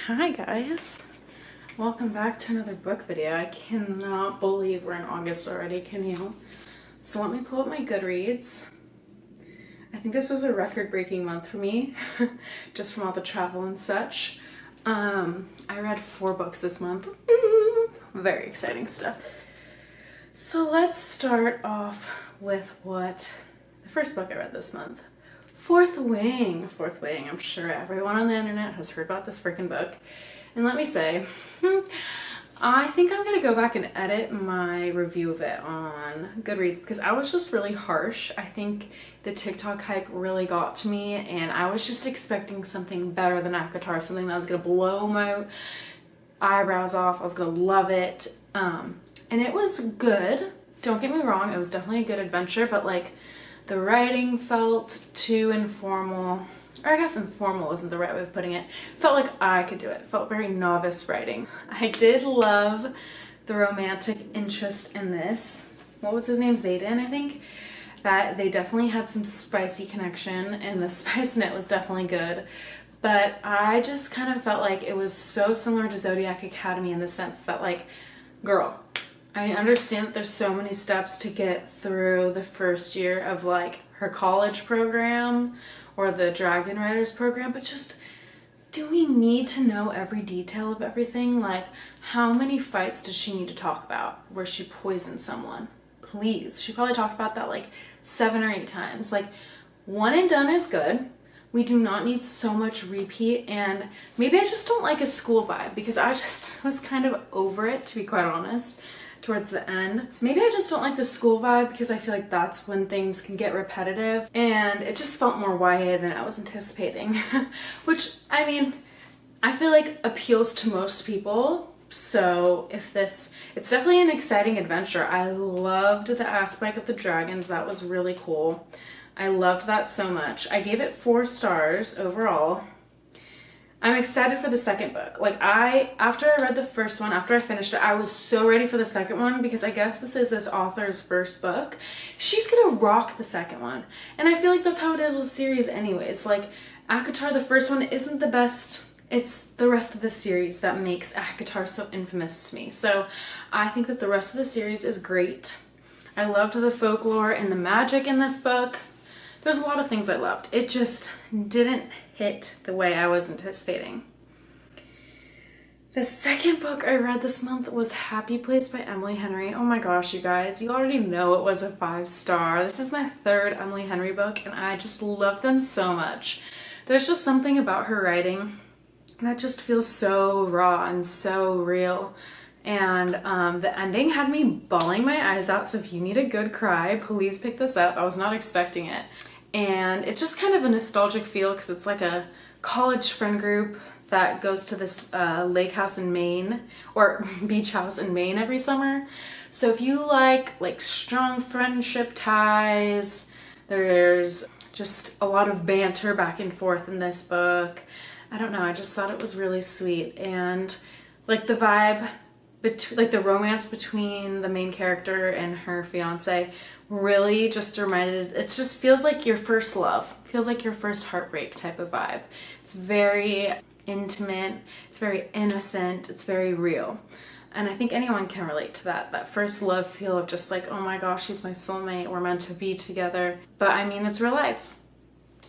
Hi guys, welcome back to another book video. I cannot believe we're in August already, can you? So let me pull up my Goodreads. I think this was a record-breaking month for me, just from all the travel and such. I read 4 books this month. Very exciting stuff. So let's start off with the first book I read this month. Fourth Wing. I'm sure everyone on the internet has heard about this freaking book. And let me say, I think I'm gonna go back and edit my review of it on Goodreads because I was just really harsh. I think the TikTok hype really got to me and I was just expecting something better than ACOTAR, something that was gonna blow my eyebrows off. I was gonna love it. And it was good. Don't get me wrong, it was definitely a good adventure, but like, the writing felt too informal, or I guess informal isn't the right way of putting it. Felt like I could do it. It felt very novice writing. I did love the romantic interest in this. What was his name? Zayden, I think. That they definitely had some spicy connection and the spice in it was definitely good. But I just kind of felt like it was so similar to Zodiac Academy in the sense that like, girl, I understand that there's so many steps to get through the first year of like her college program or the Dragon Riders program, but just, do we need to know every detail of everything? Like, how many fights does she need to talk about where she poisoned someone? Please. She probably talked about that like 7 or 8 times. Like, one and done is good. We do not need so much repeat, and maybe I just don't like a school vibe because I just was kind of over it, to be quite honest. Towards the end. Maybe I just don't like the school vibe because I feel like that's when things can get repetitive and it just felt more YA than I was anticipating. Which, I mean, I feel like appeals to most people. So it's definitely an exciting adventure. I loved the aspect of the dragons. That was really cool. I loved that so much. I gave it 4 stars overall. I'm excited for the second book. Like after I read the first one, after I finished it, I was so ready for the second one because I guess this is this author's first book. She's gonna rock the second one. And I feel like that's how it is with series anyways. Like ACOTAR, the first one isn't the best. It's the rest of the series that makes ACOTAR so infamous to me. So I think that the rest of the series is great. I loved the folklore and the magic in this book. There's a lot of things I loved. It just didn't hit the way I was anticipating. The second book I read this month was Happy Place by Emily Henry. Oh my gosh, you guys, you already know it was a 5-star. This is my 3rd Emily Henry book and I just love them so much. There's just something about her writing that just feels so raw and so real. And the ending had me bawling my eyes out, so if you need a good cry, please pick this up. I was not expecting it. And it's just kind of a nostalgic feel because it's like a college friend group that goes to this lake house in Maine, or beach house in Maine every summer. So if you like strong friendship ties, there's just a lot of banter back and forth in this book. I don't know, I just thought it was really sweet. And like the vibe, like the romance between the main character and her fiance really just it just feels like your first love, feels like your first heartbreak type of vibe. It's very intimate, it's very innocent, it's very real. And I think anyone can relate to that first love feel of just like, oh my gosh, she's my soulmate, we're meant to be together. But I mean, it's real life.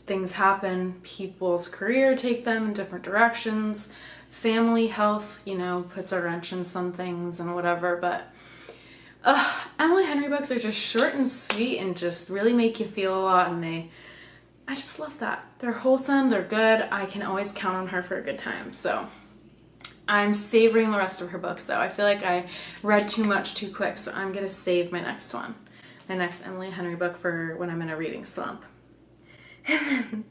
Things happen, people's career take them in different directions. Family health, you know, puts a wrench in some things and whatever, but Emily Henry books are just short and sweet and just really make you feel a lot, and I just love that. They're wholesome, they're good. I can always count on her for a good time. So I'm savoring the rest of her books though. I feel like I read too much too quick, so I'm gonna save my next one, my next Emily Henry book for when I'm in a reading slump. And then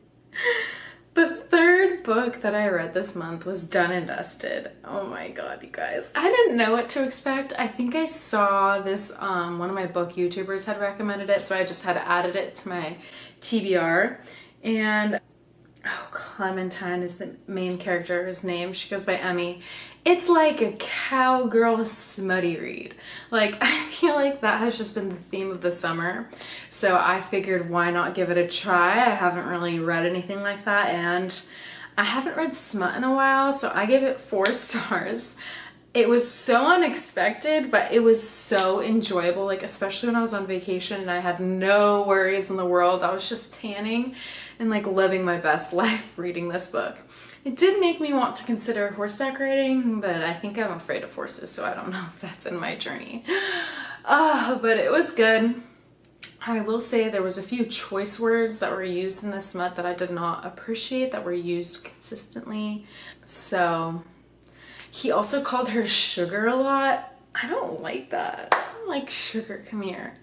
the 3rd book that I read this month was Done and Dusted. Oh my god, you guys. I didn't know what to expect. I think I saw this, one of my book YouTubers had recommended it, so I just had added it to my TBR. And, oh, Clementine is the main character's name. She goes by Emmy. It's like a cowgirl smutty read. Like, I feel like that has just been the theme of the summer. So I figured why not give it a try. I haven't really read anything like that, and I haven't read smut in a while, so I gave it 4 stars. It was so unexpected, but it was so enjoyable, like especially when I was on vacation and I had no worries in the world. I was just tanning and like living my best life reading this book. It did make me want to consider horseback riding, but I think I'm afraid of horses, so I don't know if that's in my journey. But it was good. I will say there was a few choice words that were used in this smut that I did not appreciate, that were used consistently. So he also called her sugar a lot. I don't like that. I don't like sugar, come here.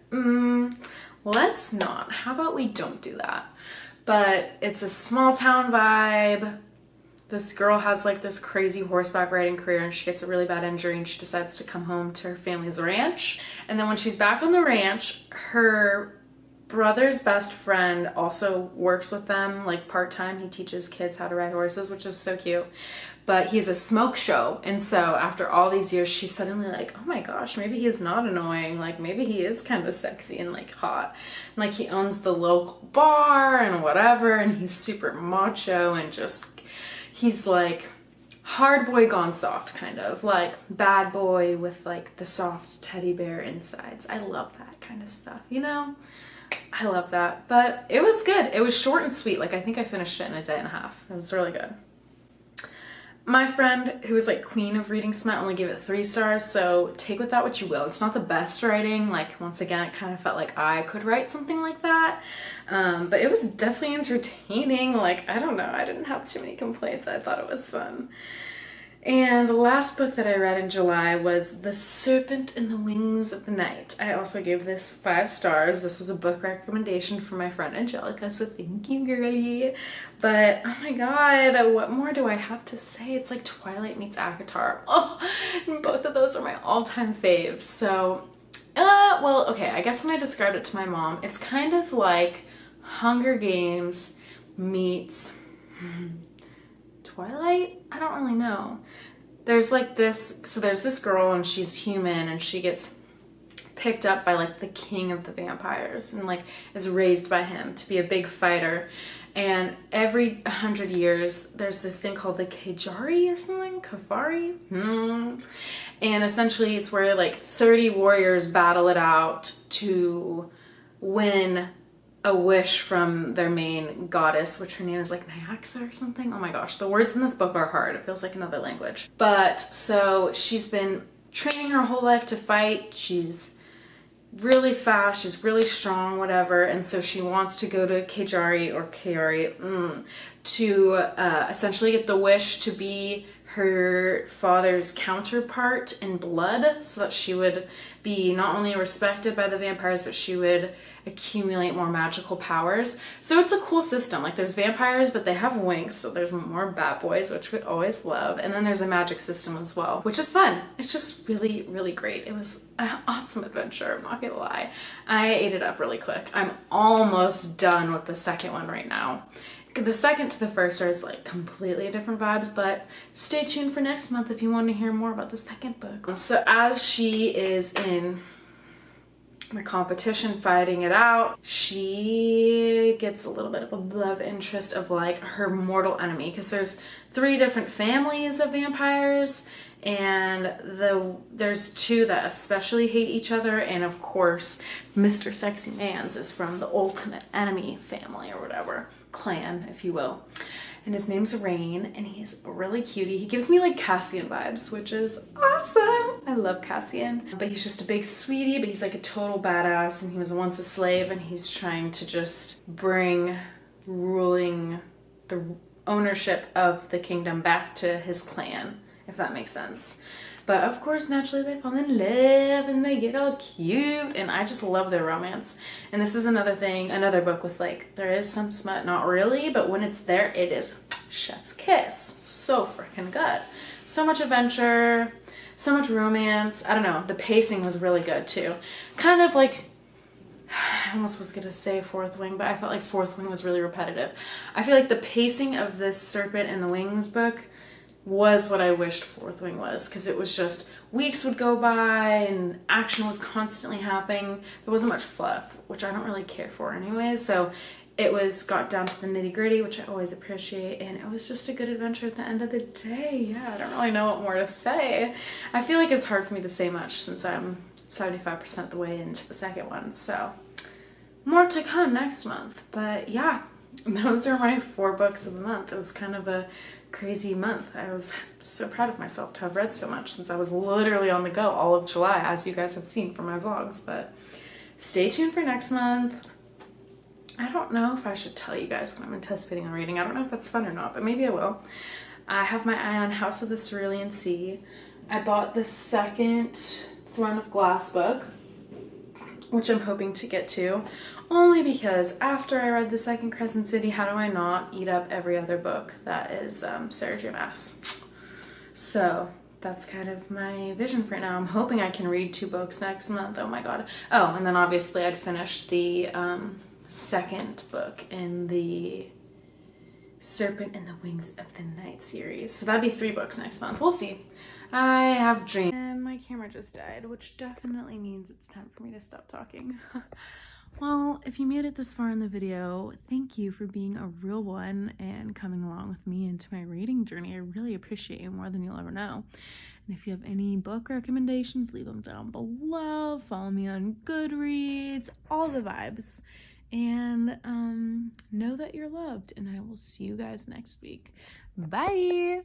Let's not. How about we don't do that? But it's a small town vibe. This girl has like this crazy horseback riding career and she gets a really bad injury and she decides to come home to her family's ranch. And then when she's back on the ranch, her brother's best friend also works with them like part-time. He teaches kids how to ride horses, which is so cute. But he's a smoke show. And so after all these years, she's suddenly like, oh my gosh, maybe he's not annoying. Like maybe he is kind of sexy and like hot. And, like he owns the local bar and whatever. And he's super macho and just, he's like hard boy gone soft, kind of like bad boy with like the soft teddy bear insides. I love that kind of stuff, you know? I love that. But it was good. It was short and sweet. Like I think I finished it in a day and a half. It was really good. My friend, who was like queen of reading smut, only gave it 3 stars, so take with that what you will. It's not the best writing. Like, once again, it kind of felt like I could write something like that. But it was definitely entertaining. Like, I don't know. I didn't have too many complaints. I thought it was fun. And the last book that I read in July was The Serpent in the Wings of the Night. I also gave this 5 stars. This was a book recommendation from my friend Angelica, so thank you, girlie. But, oh my god, what more do I have to say? It's like Twilight meets ACOTAR. Oh, and both of those are my all-time faves. So, well, okay, I guess when I described it to my mom, it's kind of like Hunger Games meets Twilight? I don't really know. There's like this, so there's this girl and she's human and she gets picked up by like the king of the vampires and like is raised by him to be a big fighter. And every 100 years there's this thing called the heyyyy or something, Kafari. And essentially it's where like 30 warriors battle it out to win a wish from their main goddess, which her name is like Nyaxa or something. Oh my gosh, the words in this book are hard. It feels like another language. But so she's been training her whole life to fight. She's really fast, she's really strong, whatever. And so she wants to go to Kejari or Kayari to essentially get the wish to be her father's counterpart in blood, so that she would be not only respected by the vampires, but she would accumulate more magical powers. So it's a cool system. Like there's vampires, but they have wings, so there's more bad boys, which we always love. And then there's a magic system as well, which is fun. It's just really, really great. It was an awesome adventure, I'm not gonna lie. I ate it up really quick. I'm almost done with the second one right now. The second to the first are like completely different vibes, but stay tuned for next month if you want to hear more about the second book. So as she is in the competition fighting it out, she gets a little bit of a love interest of like her mortal enemy, because there's 3 different families of vampires and there's 2 that especially hate each other, and of course Mr. Sexy Man's is from the ultimate enemy family or whatever, clan if you will, and his name's Rain and he's really cutie. He gives me like Cassian vibes, which is awesome. I love Cassian, but he's just a big sweetie, but he's like a total badass, and he was once a slave and he's trying to just bring ruling the ownership of the kingdom back to his clan, if that makes sense. But of course, naturally they fall in love and they get all cute, and I just love their romance. And this is another thing, another book with like, there is some smut, not really, but when it's there, it is chef's kiss. So freaking good. So much adventure, so much romance. I don't know, the pacing was really good too. Kind of like, I almost was gonna say Fourth Wing, but I felt like Fourth Wing was really repetitive. I feel like the pacing of this Serpent in the Wings book was what I wished Fourth Wing was, because it was just weeks would go by and action was constantly happening. There wasn't much fluff, which I don't really care for anyway, so got down to the nitty gritty, which I always appreciate, and it was just a good adventure at the end of the day. Yeah, I don't really know what more to say. I feel like it's hard for me to say much since I'm 75% of the way into the second one, so more to come next month. But yeah, those are my 4 books of the month. It was kind of a crazy month. I was so proud of myself to have read so much since I was literally on the go all of July, as you guys have seen from my vlogs. But stay tuned for next month. I don't know if I should tell you guys what I'm anticipating on reading. I don't know if that's fun or not, but maybe I will. I have my eye on House of the Cerulean Sea. I bought the second Throne of Glass book, which I'm hoping to get to, only because after I read the second Crescent City, how do I not eat up every other book that is Sarah J. Maas? So that's kind of my vision for now. I'm hoping I can read 2 books next month. Oh my god. Oh, and then obviously I'd finish the second book in the Serpent and the Wings of the Night series. So that'd be 3 books next month. We'll see. I have dreams. And my camera just died, which definitely means it's time for me to stop talking. Well, if you made it this far in the video, thank you for being a real one and coming along with me into my reading journey. I really appreciate you more than you'll ever know. And if you have any book recommendations, leave them down below. Follow me on Goodreads, all the vibes. And know that you're loved, and I will see you guys next week. Bye!